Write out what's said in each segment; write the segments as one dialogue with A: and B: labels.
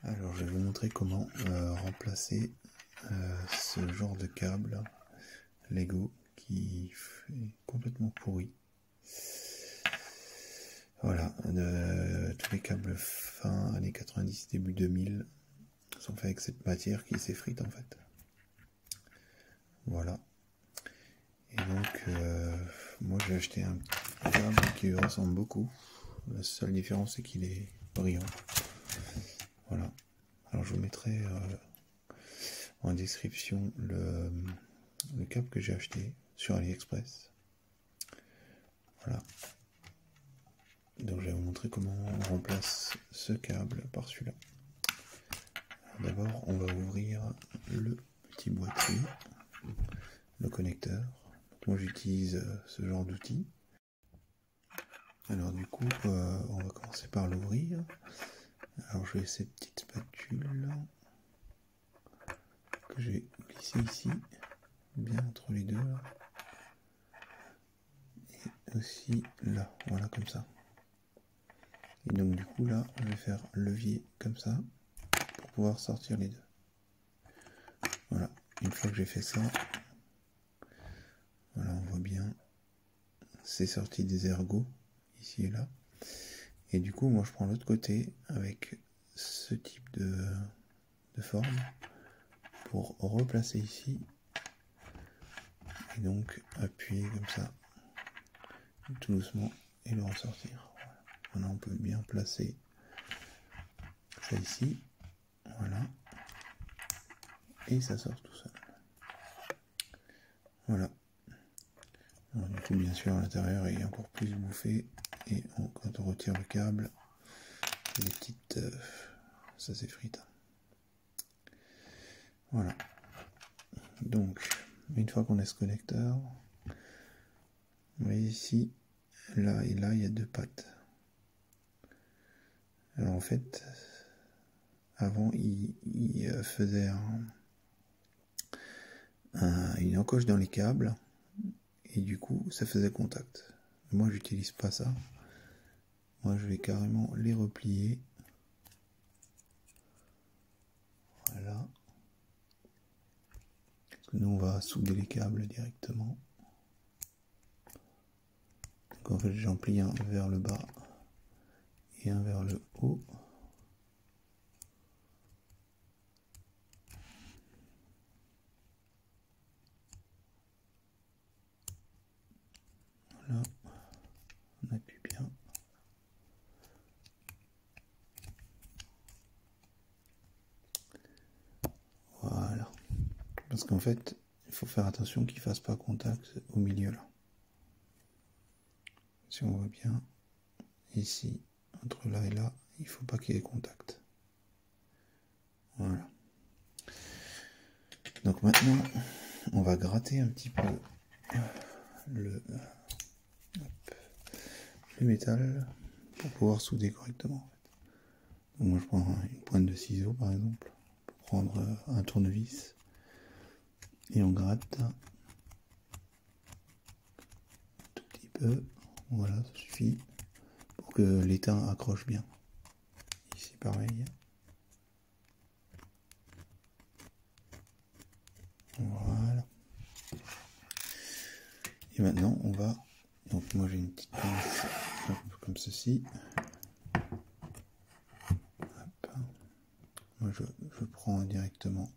A: Alors je vais vous montrer comment remplacer ce genre de câble Lego qui est complètement pourri. Voilà, tous les câbles fin années 90, début 2000 sont faits avec cette matière qui s'effrite en fait. Voilà. Et donc moi j'ai acheté un câble qui lui ressemble beaucoup. La seule différence c'est qu'il est brillant. Voilà. Alors je vous mettrai en description le câble que j'ai acheté sur AliExpress. Voilà. Donc je vais vous montrer comment on remplace ce câble par celui-là. D'abord on va ouvrir le petit boîtier, le connecteur. Donc, moi j'utilise ce genre d'outil. Alors du coup on va commencer par l'ouvrir. Alors je vais cette petite spatule que j'ai glissée ici, bien entre les deux là. Et aussi là, voilà comme ça. Et donc du coup là, je vais faire levier comme ça pour pouvoir sortir les deux. Voilà, une fois que j'ai fait ça, voilà, on voit bien, c'est sorti des ergots ici et là. Et du coup, moi je prends l'autre côté avec ce type de forme pour replacer ici. Et donc appuyer comme ça, tout doucement, et le ressortir. Voilà, on peut bien placer ça ici. Voilà. Et ça sort tout seul. Voilà. Alors, du coup, bien sûr, à l'intérieur, il est encore plus bouffé. Et quand on retire le câble, les petites... ça s'effrite. Voilà. Donc, une fois qu'on a ce connecteur, vous voyez ici, là et là, il y a deux pattes. Alors en fait, avant, il faisait une encoche dans les câbles. Et du coup, ça faisait contact. Moi, j'utilise pas ça. Moi, je vais carrément les replier. Voilà. Parce que nous, on va souder les câbles directement. Donc, en fait, j'en plie un vers le bas et un vers le haut. Voilà. On appuie bien. Voilà. Parce qu'en fait, il faut faire attention qu'il ne fasse pas contact au milieu là. Si on voit bien, ici, entre là et là, il ne faut pas qu'il y ait contact. Voilà. Donc maintenant, on va gratter un petit peu le métal pour pouvoir souder correctement. Donc moi je prends une pointe de ciseau par exemple, pour prendre un tournevis, et on gratte un tout petit peu, voilà, ça suffit, pour que l'étain accroche bien. Ici pareil. Voilà. Et maintenant on va, donc moi j'ai une petite pince comme ceci. Hop. Moi je prends directement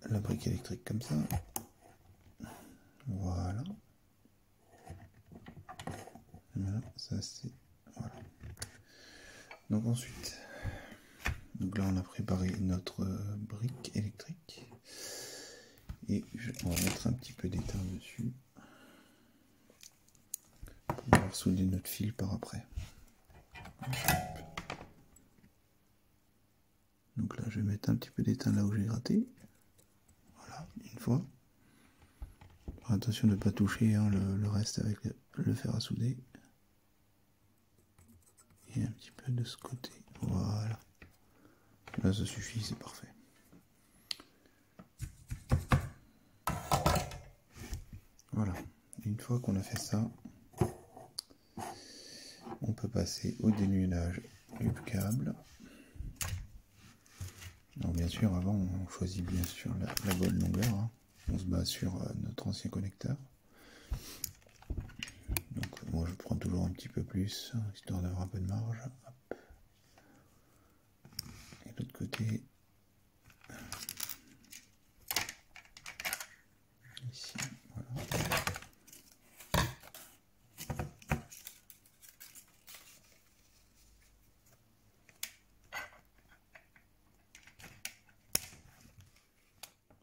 A: la brique électrique comme ça. Voilà. Voilà, ça c'est... Voilà. Donc ensuite, donc là on a préparé notre brique électrique. Et on va mettre un petit peu d'étain dessus. Pour pouvoir souder notre fil par après. Donc là je vais mettre un petit peu d'étain là où j'ai gratté. Voilà, une fois. Attention de ne pas toucher hein, le reste avec le fer à souder. Et un petit peu de ce côté. Voilà. Là ça suffit, c'est parfait. Voilà. Une fois qu'on a fait ça, on peut passer au dénudage du câble. Alors bien sûr, avant, on choisit bien sûr la bonne longueur. Hein. On se base sur notre ancien connecteur. Donc moi je prends toujours un petit peu plus, histoire d'avoir un peu de marge. Hop. Et de l'autre côté, ici, voilà.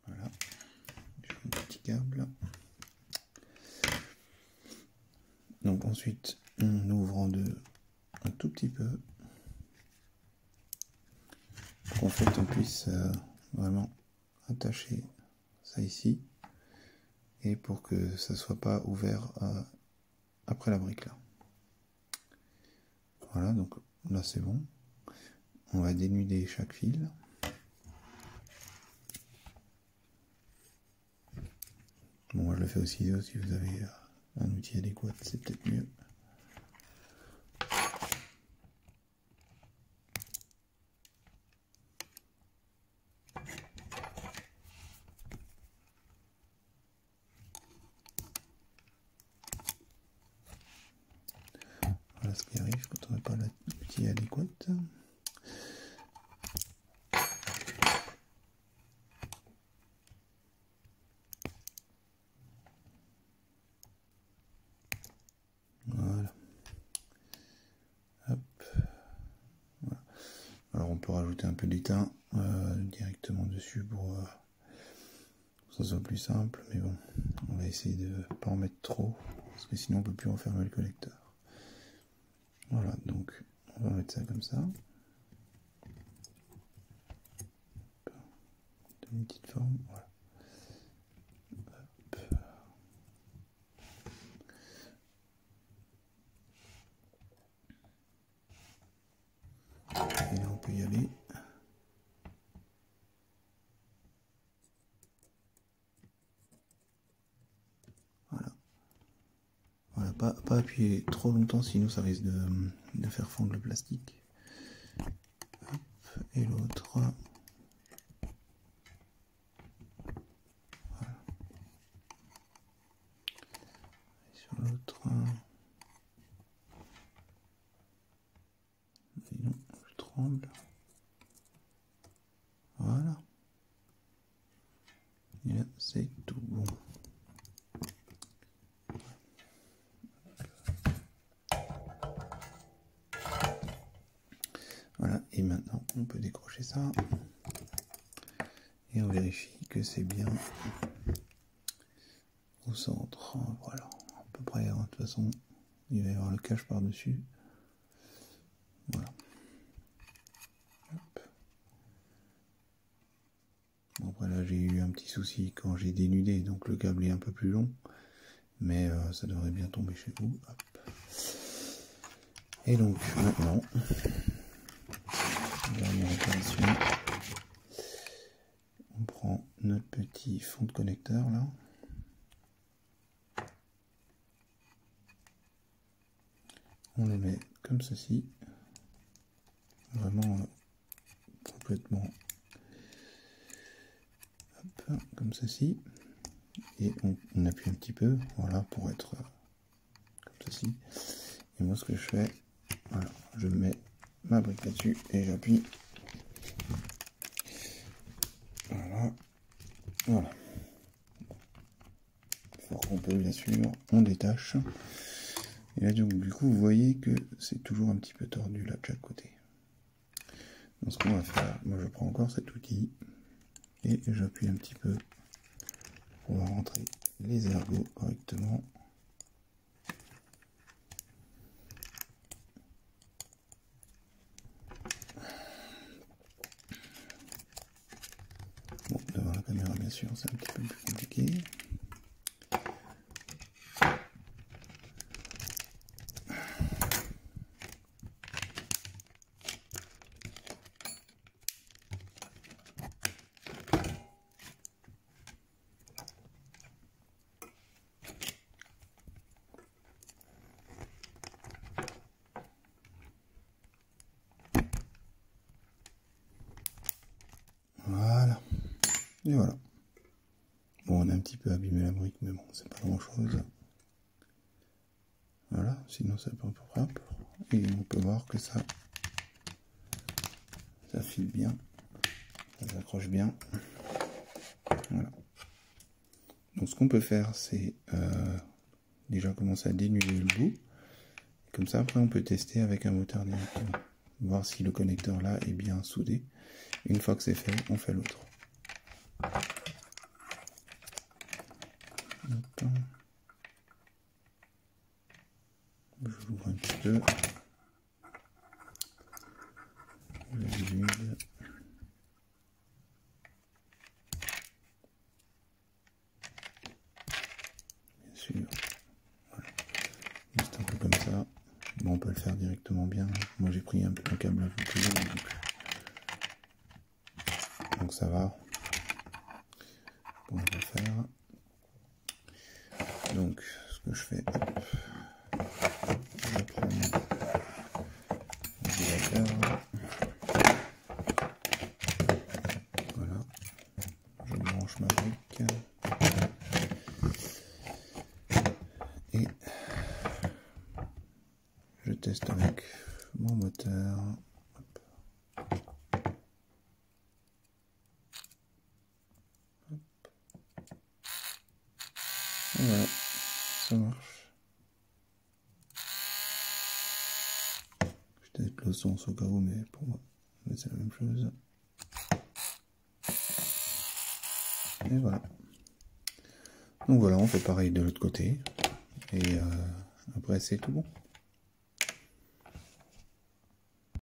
A: Voilà. J'ai un petit câble. Donc ensuite, on ouvre en deux un tout petit peu. Pour qu'en fait on puisse vraiment attacher ça ici. Et pour que ça soit pas ouvert après la brique là. Voilà, donc là c'est bon. On va dénuder chaque fil. Bon, moi je le fais au ciseau, si vous avez un outil adéquat, c'est peut-être mieux. Voilà ce qui arrive quand on n'a pas l'outil adéquat. Voilà. Hop. Voilà. Alors on peut rajouter un peu d'étain directement dessus pour que ça soit plus simple, mais bon, on va essayer de ne pas en mettre trop, parce que sinon on ne peut plus refermer le collecteur. Voilà, donc on va mettre ça comme ça. Une petite forme, voilà. Hop. Et là on peut y aller. Voilà. Voilà, pas appuyer trop longtemps, sinon ça risque de faire fondre le plastique. Hop. Et l'autre. Voilà. Et sur l'autre. Sinon, je tremble. Voilà. Et là, c'est tout bon. Voilà, et maintenant on peut décrocher ça. Et on vérifie que c'est bien au centre. Voilà, à peu près. De toute façon, il va y avoir le cache par-dessus. Voilà. Hop. Bon, après là, j'ai eu un petit souci quand j'ai dénudé, donc le câble est un peu plus long. Mais ça devrait bien tomber chez vous. Hop. Et donc, maintenant, dernière opération. On prend notre petit fond de connecteur là. On les met comme ceci. Vraiment complètement hop, comme ceci. Et on appuie un petit peu, voilà, pour être comme ceci. Et moi ce que je fais, voilà, je mets ma brique là-dessus et j'appuie. Voilà. Voilà. Fort qu'on peut bien sûr, on détache. Et là donc du coup vous voyez que c'est toujours un petit peu tordu là de chaque côté. Donc ce qu'on va faire, moi je prends encore cet outil et j'appuie un petit peu pour pouvoir rentrer les ergots correctement. Bon, devant la caméra bien sûr c'est un petit peu plus compliqué. Et voilà. Bon, on a un petit peu abîmé la brique, mais bon, c'est pas grand chose. Voilà, sinon c'est pas propre. Et on peut voir que ça file bien, ça s'accroche bien. Voilà. Donc ce qu'on peut faire, c'est déjà commencer à dénuder le bout. Comme ça, après, on peut tester avec un moteur directement. Voir si le connecteur là est bien soudé. Une fois que c'est fait, on fait l'autre. Je l'ouvre un petit peu. Je le vide. Bien sûr. Voilà. Juste un peu comme ça. Bon, on peut le faire directement bien. Moi, j'ai pris un câble un peu plus long. Donc ça va. On va le faire. Donc, ce que je fais, hop, je prends mon régulateur. Voilà. Je branche ma brique. Et je teste avec mon moteur. Hop. Hop. Et voilà, ça marche. Je teste le sens au cas où, mais pour moi, c'est la même chose. Et voilà. Donc voilà, on fait pareil de l'autre côté. Et après, c'est tout bon.